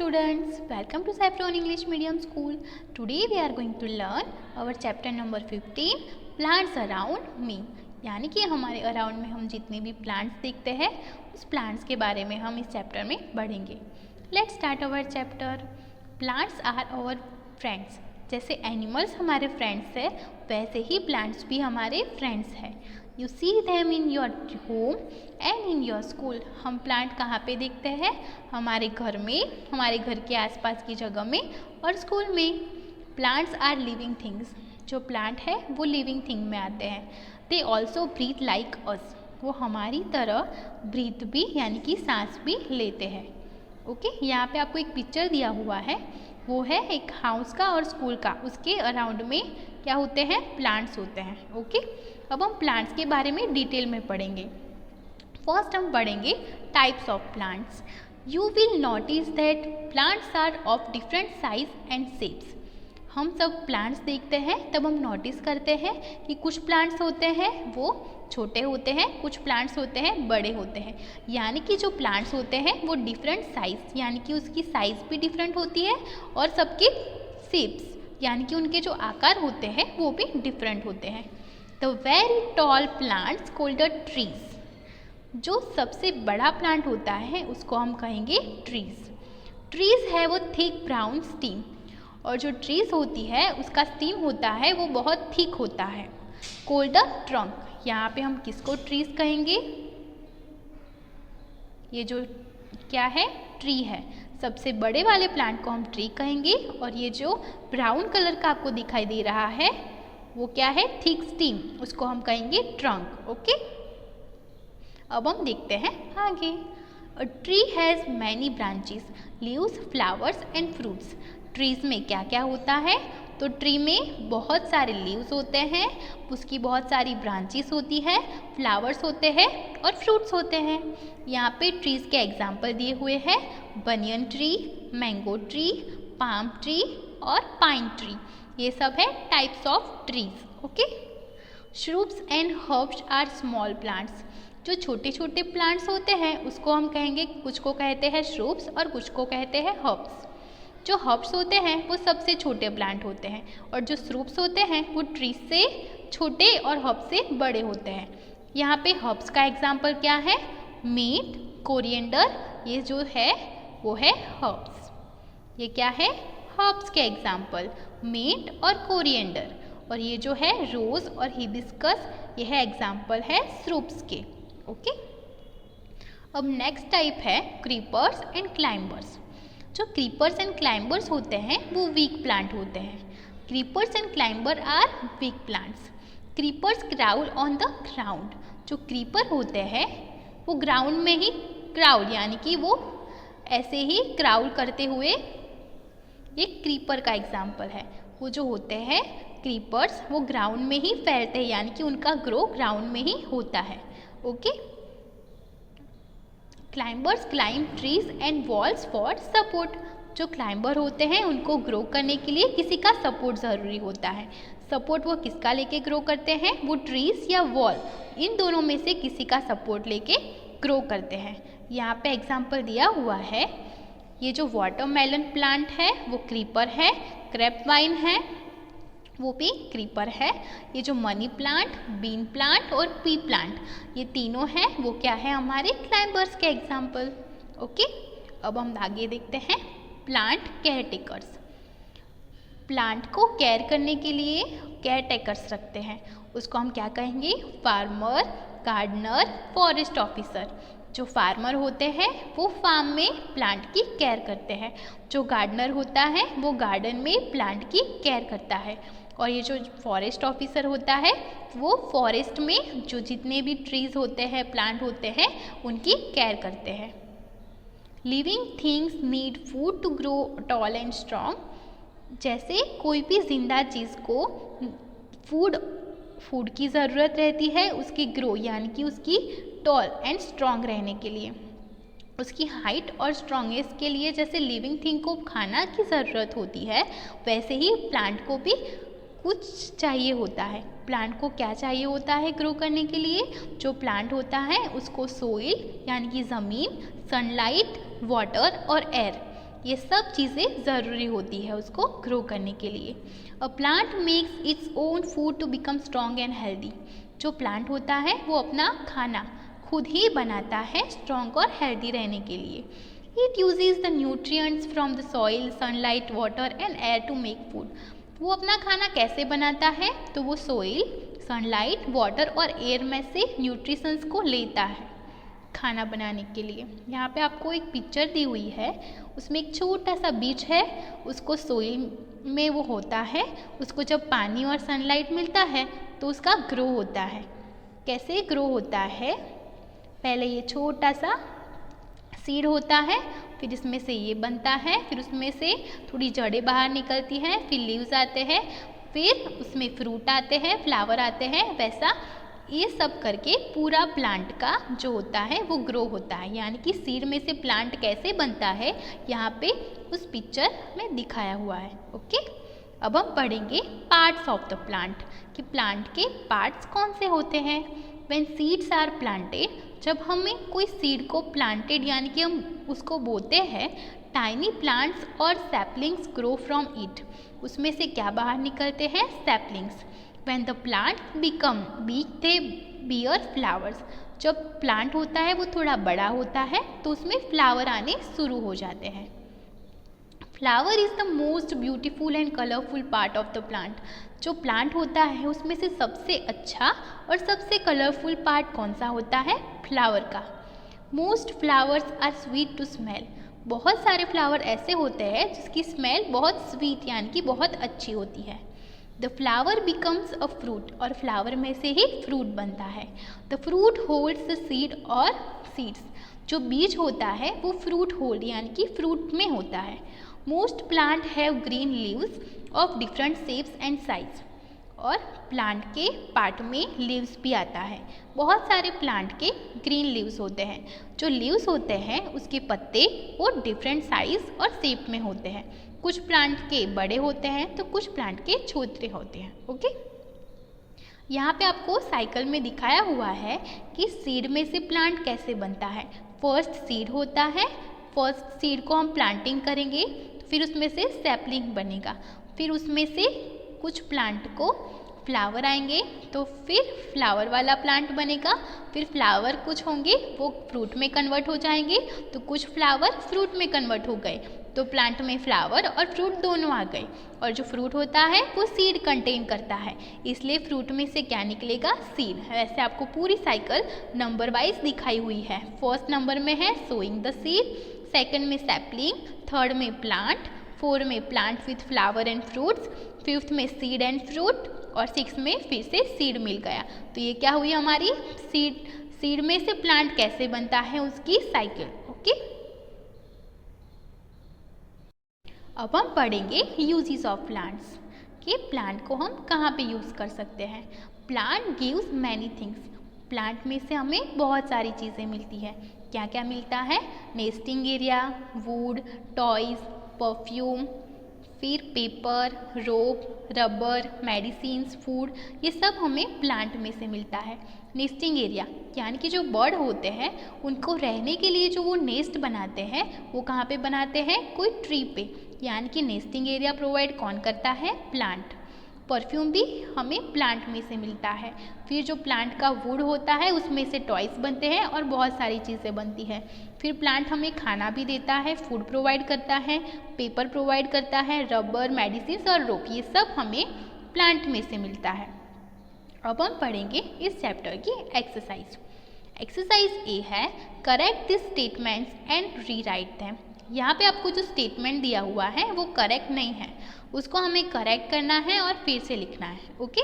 students, welcome to Saffron English Medium School. Today we are going to learn our chapter number 15 plants around me. यानी कि हमारे around में हम जितने भी प्लांट्स देखते हैं उस प्लांट्स के बारे में हम इस चैप्टर में पढ़ेंगे. Let's start our chapter. Plants are our friends. जैसे एनिमल्स हमारे फ्रेंड्स है वैसे ही प्लांट्स भी हमारे फ्रेंड्स हैं. You see them in your home and in your school. हम प्लांट कहाँ पे देखते हैं? हमारे घर में, हमारे घर के आसपास की जगह में और स्कूल में. Plants are living things. जो प्लांट है वो लिविंग थिंग में आते हैं. They also breathe like us. वो हमारी तरह ब्रीथ भी यानी कि सांस भी लेते हैं. ओके यहाँ पे आपको एक पिक्चर दिया हुआ है, वो है एक हाउस का और स्कूल का. उसके अराउंड में क्या होते हैं? प्लांट्स होते हैं. ओके अब हम प्लांट्स के बारे में डिटेल में पढ़ेंगे. फर्स्ट हम पढ़ेंगे types of plants. You will notice that plants are of different size and shapes. हम सब प्लांट्स देखते हैं तब हम नोटिस करते हैं कि कुछ प्लांट्स होते हैं वो छोटे होते हैं, कुछ प्लांट्स होते हैं बड़े होते हैं. यानी कि जो प्लांट्स होते हैं वो डिफरेंट साइज यानी कि उसकी साइज़ भी डिफरेंट होती है और सबके शेप्स यानी कि उनके जो आकार होते हैं वो भी डिफरेंट होते हैं. The very tall plants called trees. जो सबसे बड़ा प्लांट होता है उसको हम कहेंगे ट्रीज. ट्रीज है वो थिक ब्राउन स्टीम. और जो ट्रीज होती है उसका स्टीम होता है वो बहुत थिक होता है. Called trunk. यहाँ पे हम किसको ट्रीज कहेंगे? ये जो क्या है? ट्री है. सबसे बड़े वाले प्लांट को हम ट्री कहेंगे और ये जो ब्राउन कलर का आपको दिखाई दे रहा है वो क्या है? Thick steam. उसको हम कहेंगे ट्रंक. ओके अब हम देखते हैं आगे. A tree has many branches, leaves, flowers and fruits. Trees में क्या क्या होता है? तो ट्री में बहुत सारे लीव्स होते हैं, उसकी बहुत सारी ब्रांचेस होती है, फ्लावर्स होते हैं और फ्रूट्स होते हैं. यहाँ पे ट्रीज के एग्जाम्पल दिए हुए हैं. Banyan tree, mango tree, palm tree और पाइन ट्री. ये सब है types of trees. Okay shrubs and herbs are small plants. जो छोटे छोटे प्लांट्स होते हैं उसको हम कहेंगे, कुछ को कहते हैं श्रूब्स और कुछ को कहते हैं हर्ब्स. जो हर्ब्स होते हैं वो सबसे छोटे प्लांट होते हैं और जो श्रूब्स होते हैं वो ट्री से छोटे और हर्ब्स से बड़े होते हैं. यहाँ पे हर्ब्स का एग्जाम्पल क्या है? Mint, coriander. ये जो है वो है हर्ब्स. ये क्या है? हर्ब्स के एग्जाम्पल मिंट और कोरिएंडर. और ये जो है रोज और हिबिस्कस, ये है एग्जाम्पल है श्रूब्स के. ओके अब नेक्स्ट टाइप है क्रीपर्स एंड क्लाइंबर्स. जो क्रीपर्स एंड क्लाइंबर्स होते हैं वो वीक प्लांट होते हैं. Creepers and climber are weak plants. Creepers crawl on the ground. जो क्रीपर होते हैं वो ग्राउंड में ही क्राउल यानी कि वो ऐसे ही क्राउल करते हुए, ये क्रीपर का एग्जाम्पल है. वो जो होते हैं क्रीपर्स वो ग्राउंड में ही फैलते हैं यानी कि उनका ग्रो ग्राउंड में ही होता है. Okay climbers climb trees and walls for support. जो क्लाइंबर होते हैं उनको ग्रो करने के लिए किसी का सपोर्ट ज़रूरी होता है. सपोर्ट वो किसका लेके ग्रो करते हैं? वो ट्रीज या वॉल, इन दोनों में से किसी का सपोर्ट लेके ग्रो करते हैं. यहाँ पे एग्जाम्पल दिया हुआ है. ये जो वाटरमेलन प्लांट है वो क्रीपर है. ग्रेपवाइन है वो भी क्रीपर है. ये जो मनी प्लांट, बीन प्लांट और पी प्लांट, ये तीनों हैं वो क्या है? हमारे क्लाइंबर्स के एग्जाम्पल. ओके अब हम आगे देखते हैं प्लांट केयर टेकर्स. प्लांट को केयर करने के लिए केयर टेकर्स रखते हैं. उसको हम क्या कहेंगे? Farmer, gardener, forest officer. जो फार्मर होते हैं वो फार्म में प्लांट की केयर करते हैं. जो गार्डनर होता है वो गार्डन में प्लांट की केयर करता है. और ये जो फॉरेस्ट ऑफिसर होता है वो फॉरेस्ट में जो जितने भी ट्रीज होते हैं, प्लांट होते हैं, उनकी केयर करते हैं. Living things need food to grow tall and strong. जैसे कोई भी जिंदा चीज़ को फूड की ज़रूरत रहती है उसकी ग्रो यानी कि उसकी टॉल एंड स्ट्रॉन्ग रहने के लिए, उसकी हाइट और स्ट्रॉन्गनेस के लिए. जैसे लिविंग थिंग को खाना की ज़रूरत होती है वैसे ही प्लांट को भी कुछ चाहिए होता है. प्लांट को क्या चाहिए होता है ग्रो करने के लिए? जो प्लांट होता है उसको सोइल यानी कि ज़मीन, सनलाइट, वाटर और एयर, ये सब चीज़ें ज़रूरी होती है उसको ग्रो करने के लिए। A plant makes its own food to become strong and healthy. जो प्लांट होता है वो अपना खाना खुद ही बनाता है स्ट्रॉन्ग और हेल्दी रहने के लिए। It uses the nutrients from the soil, sunlight, water and air to make food. वो अपना खाना कैसे बनाता है? तो वो सॉइल, सनलाइट, वाटर और एयर में से न्यूट्रिशंस को लेता है खाना बनाने के लिए। यहाँ पे आपको एक पिक्चर दी हुई है, उसमें एक छोटा सा बीज है, उसको सॉइल में वो होता है, उसको जब पानी और सनलाइट मिलता है तो उसका ग्रो होता है। कैसे ग्रो होता है? पहले ये छोटा सा सीड होता है, फिर इसमें से ये बनता है, फिर उसमें से थोड़ी जड़ें बाहर निकलती हैं, फिर लीव्स आते हैं, फिर उसमें फ्रूट आते हैं, फ्लावर आते हैं। वैसा ये सब करके पूरा प्लांट का जो होता है वो ग्रो होता है। यानी कि सीड में से प्लांट कैसे बनता है यहाँ पे उस पिक्चर में दिखाया हुआ है। ओके, अब हम पढ़ेंगे पार्ट्स ऑफ द प्लांट कि प्लांट के पार्ट्स कौन से होते हैं। व्हेन सीड्स आर प्लांटेड, जब हमें कोई सीड को प्लांटेड यानी कि हम उसको बोते हैं, टाइनी प्लांट्स और सैपलिंग्स ग्रो फ्रॉम इट। उसमें से क्या बाहर निकलते हैं? Saplings. When the plant become big they beer flowers. जब प्लांट होता है वो थोड़ा बड़ा होता है तो उसमें फ्लावर आने शुरू हो जाते हैं। Flower is the most beautiful and colourful part of the plant. जो प्लांट होता है उसमें से सबसे अच्छा और सबसे कलरफुल पार्ट कौन सा होता है? फ्लावर का। Most flowers are sweet to smell. बहुत सारे फ्लावर ऐसे होते हैं जिसकी स्मेल बहुत स्वीट यानी कि बहुत अच्छी होती है। The flower becomes a fruit, और फ्लावर में से ही फ्रूट बनता है। The fruit holds the seed और सीड्स। जो बीज होता है वो फ्रूट होल्ड यानी कि फ्रूट में होता है। Most plant have green leaves of different shapes and size. और प्लांट के पार्ट में लीव्स भी आता है। बहुत सारे प्लांट के ग्रीन लीव्स होते हैं। जो लीव्स होते हैं उसके पत्ते वो डिफरेंट साइज और शेप में होते हैं। कुछ प्लांट के बड़े होते हैं तो कुछ प्लांट के छोटे होते हैं। ओके, यहाँ पे आपको साइकिल में दिखाया हुआ है कि सीड में से प्लांट कैसे बनता है। फर्स्ट सीड होता है, फर्स्ट सीड को हम प्लांटिंग करेंगे, फिर उसमें से सैपलिंग बनेगा, फिर उसमें से कुछ प्लांट को फ्लावर आएंगे तो फिर फ्लावर वाला प्लांट बनेगा, फिर फ्लावर कुछ होंगे वो फ्रूट में कन्वर्ट हो जाएंगे, तो कुछ फ्लावर फ्रूट में कन्वर्ट हो गए, तो प्लांट में फ्लावर और फ्रूट दोनों आ गए। और जो फ्रूट होता है वो सीड कंटेन करता है, इसलिए फ्रूट में से क्या निकलेगा? सीड। वैसे आपको पूरी साइकिल नंबर वाइज दिखाई हुई है। फर्स्ट नंबर में है सोइंग द सीड, सेकंड में सैपलिंग, थर्ड में प्लांट, फोर्थ में plant with flower and fruits, fifth में सीड एंड फ्रूट, और सिक्स में फिर से सीड मिल गया। तो ये क्या हुई हमारी सीड में से प्लांट कैसे बनता है उसकी साइकिल। ओके, अब हम पढ़ेंगे यूजेस ऑफ प्लांट्स कि प्लांट को हम कहाँ पे यूज़ कर सकते हैं। Plant gives many things. Plant में से हमें बहुत सारी चीज़ें मिलती है। क्या क्या मिलता है? Nesting area, would, toys, perfume, फिर पेपर, रोप, रबर, मेडिसिन्स, फूड, ये सब हमें प्लांट में से मिलता है। नेस्टिंग एरिया यानी कि जो बर्ड होते हैं उनको रहने के लिए जो वो नेस्ट बनाते हैं वो कहाँ पे बनाते हैं? कोई ट्री पे, यानी कि नेस्टिंग एरिया प्रोवाइड कौन करता है? प्लांट। परफ्यूम भी हमें प्लांट में से मिलता है। फिर जो प्लांट का वुड होता है उसमें से टॉयज़ बनते हैं और बहुत सारी चीज़ें बनती हैं। फिर प्लांट हमें खाना भी देता है, फूड प्रोवाइड करता है, पेपर प्रोवाइड करता है, रबर, मेडिसिन और रोप, ये सब हमें प्लांट में से मिलता है। अब हम पढ़ेंगे इस चैप्टर की एक्सरसाइज। एक्सरसाइज ए है correct this statements and rewrite them. यहाँ पे आपको जो स्टेटमेंट दिया हुआ है वो करेक्ट नहीं है, उसको हमें करेक्ट करना है और फिर से लिखना है। ओके,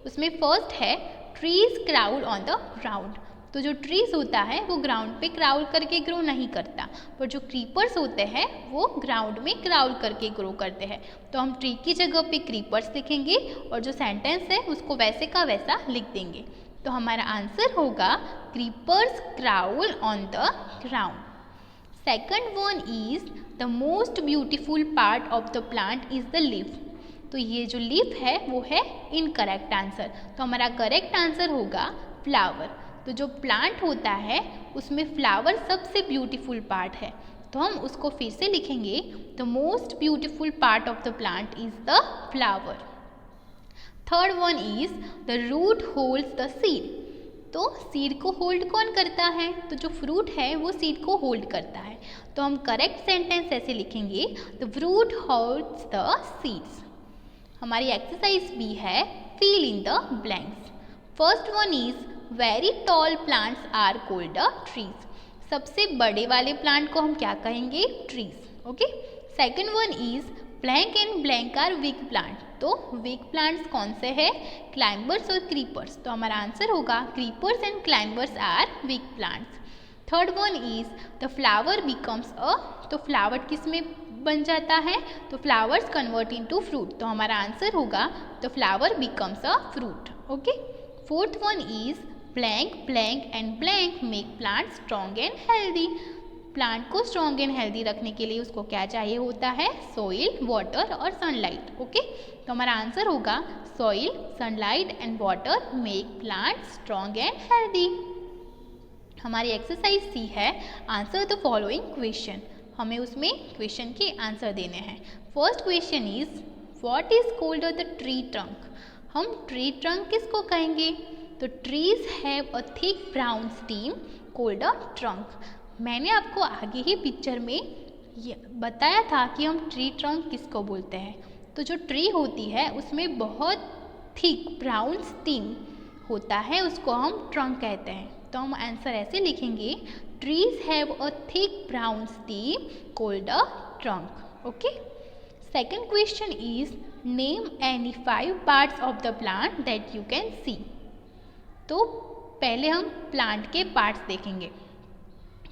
उसमें फर्स्ट है trees crowd on the ground. तो जो ट्रीज होता है वो ग्राउंड पे क्राउल करके ग्रो नहीं करता, पर जो क्रीपर्स होते हैं वो ग्राउंड में क्राउल करके ग्रो करते हैं। तो हम ट्री की जगह पे क्रीपर्स लिखेंगे और जो सेंटेंस है उसको वैसे का वैसा लिख देंगे। तो हमारा आंसर होगा creepers crawl on the ground. Second one is the most beautiful part of the plant is the leaf. तो ये जो लीफ है वो है इनकरेक्ट आंसर, तो हमारा करेक्ट आंसर होगा फ्लावर। तो जो प्लांट होता है उसमें फ्लावर सबसे ब्यूटीफुल पार्ट है। तो हम उसको फिर से लिखेंगे, the most beautiful part of the plant is the flower. Third one is the root holds the seed. तो सीड को होल्ड कौन करता है? तो जो फ्रूट है वो सीड को होल्ड करता है। तो हम करेक्ट सेंटेंस ऐसे लिखेंगे, the fruit holds the seeds. हमारी एक्सरसाइज भी है, fill in the blanks. First one is very tall plants are called the trees. सबसे बड़े वाले प्लांट को हम क्या कहेंगे? Trees. Okay. Second one is blank and blank are weak plant. तो वीक प्लांट्स कौन से हैं? क्लाइंबर्स और क्रीपर्स। तो हमारा आंसर होगा creepers and climbers are weak plants. Third one is the flower becomes a. तो फ्लावर किस में बन जाता है? तो फ्लावर्स कन्वर्ट इनटू फ्रूट। तो हमारा आंसर होगा the flower becomes a fruit. Okay. Fourth one is blank blank and blank make plant strong and healthy. Plant को स्ट्रॉन्ग एंड हेल्दी रखने के लिए उसको क्या चाहिए होता है? सॉइल, वाटर और सनलाइट। ओके। तो हमारा आंसर होगा soil, sunlight and water make plant strong and healthy. हमारी एक्सरसाइज सी है, आंसर द फॉलोइंग क्वेश्चन। हमें उसमें क्वेश्चन के आंसर देने हैं। First question is what is called the tree trunk. हम ट्री ट्रंक किसको कहेंगे? तो trees have a thick brown steam called a trunk. मैंने आपको आगे ही पिक्चर में ये बताया था कि हम ट्री ट्रंक किसको बोलते हैं। तो जो ट्री होती है उसमें बहुत थिक ब्राउन स्टीम होता है, उसको हम ट्रंक कहते हैं। तो हम आंसर ऐसे लिखेंगे, trees have a thick brown steam called a trunk. Okay. Second question is name any 5 parts of the plant that you can see. तो पहले हम प्लांट के पार्ट्स देखेंगे।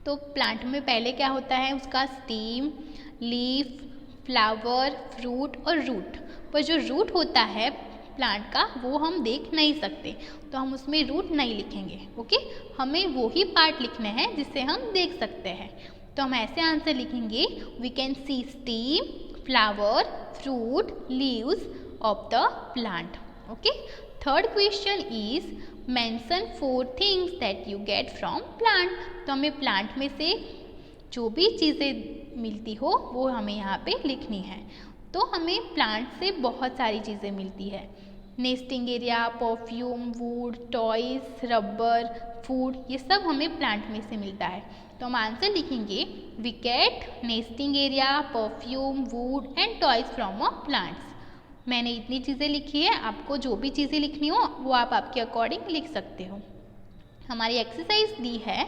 तो प्लांट में पहले क्या होता है? उसका स्टीम, लीफ, फ्लावर, फ्रूट और रूट। पर जो रूट होता है प्लांट का वो हम देख नहीं सकते, तो हम उसमें रूट नहीं लिखेंगे। ओके। हमें वो ही पार्ट लिखने हैं जिसे हम देख सकते हैं। तो हम ऐसे आंसर लिखेंगे, we can see stem, flower, fruit, leaves of the plant. Okay. Third question is mention 4 things that you get from plant. तो हमें प्लांट में से जो भी चीज़ें मिलती हो वो हमें यहाँ पे लिखनी है। तो हमें प्लांट से बहुत सारी चीज़ें मिलती है, nesting area, perfume, would, toys, rubber, food, ये सब हमें प्लांट में से मिलता है। तो हम आंसर लिखेंगे, we get nesting area, perfume, wood and toys from a plants. मैंने इतनी चीज़ें लिखी है, आपको जो भी चीज़ें लिखनी हो वो आप आपके अकॉर्डिंग लिख सकते हो। हमारी एक्सरसाइज दी है,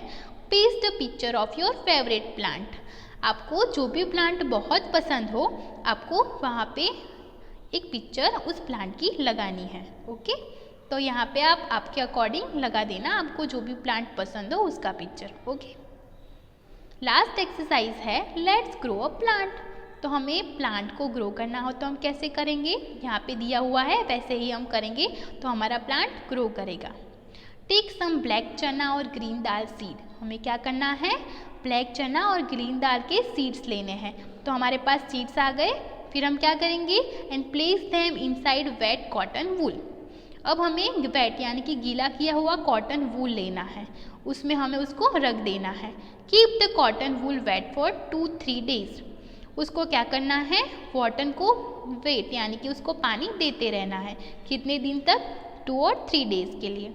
paste the picture of your favourite plant. आपको जो भी प्लांट बहुत पसंद हो, आपको वहाँ पे एक पिक्चर उस प्लांट की लगानी है। ओके। तो यहाँ पे आप आपके अकॉर्डिंग लगा देना, आपको जो भी प्लांट पसंद हो उसका पिक्चर। ओके। लास्ट एक्सरसाइज है, लेट्स ग्रो अ प्लांट। तो हमें प्लांट को ग्रो करना हो तो हम कैसे करेंगे? यहाँ पे दिया हुआ है वैसे ही हम करेंगे तो हमारा प्लांट ग्रो करेगा। टेक सम ब्लैक चना और ग्रीन दाल सीड। हमें क्या करना है? ब्लैक चना और ग्रीन दाल के सीड्स लेने हैं। तो हमारे पास सीड्स आ गए, फिर हम क्या करेंगे? And place them inside wet cotton wool. अब हमें वेट यानी कि गीला किया हुआ कॉटन वूल लेना है, उसमें हमें उसको रख देना है। Keep the cotton wool wet for 2-3 days. उसको क्या करना है? कॉटन को वेट यानी कि उसको पानी देते रहना है। कितने दिन तक? 2 और 3 डेज के लिए।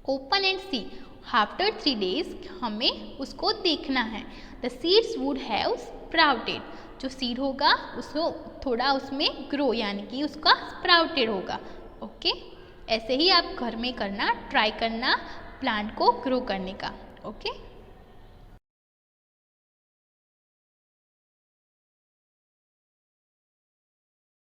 Open and see. After 3 days हमें उसको देखना है। The seeds would have sprouted. जो सीड होगा उसको थोड़ा उसमें ग्रो यानी कि उसका स्प्राउटेड होगा। ओके। ऐसे ही आप घर में करना, ट्राई करना प्लांट को ग्रो करने का। ओके।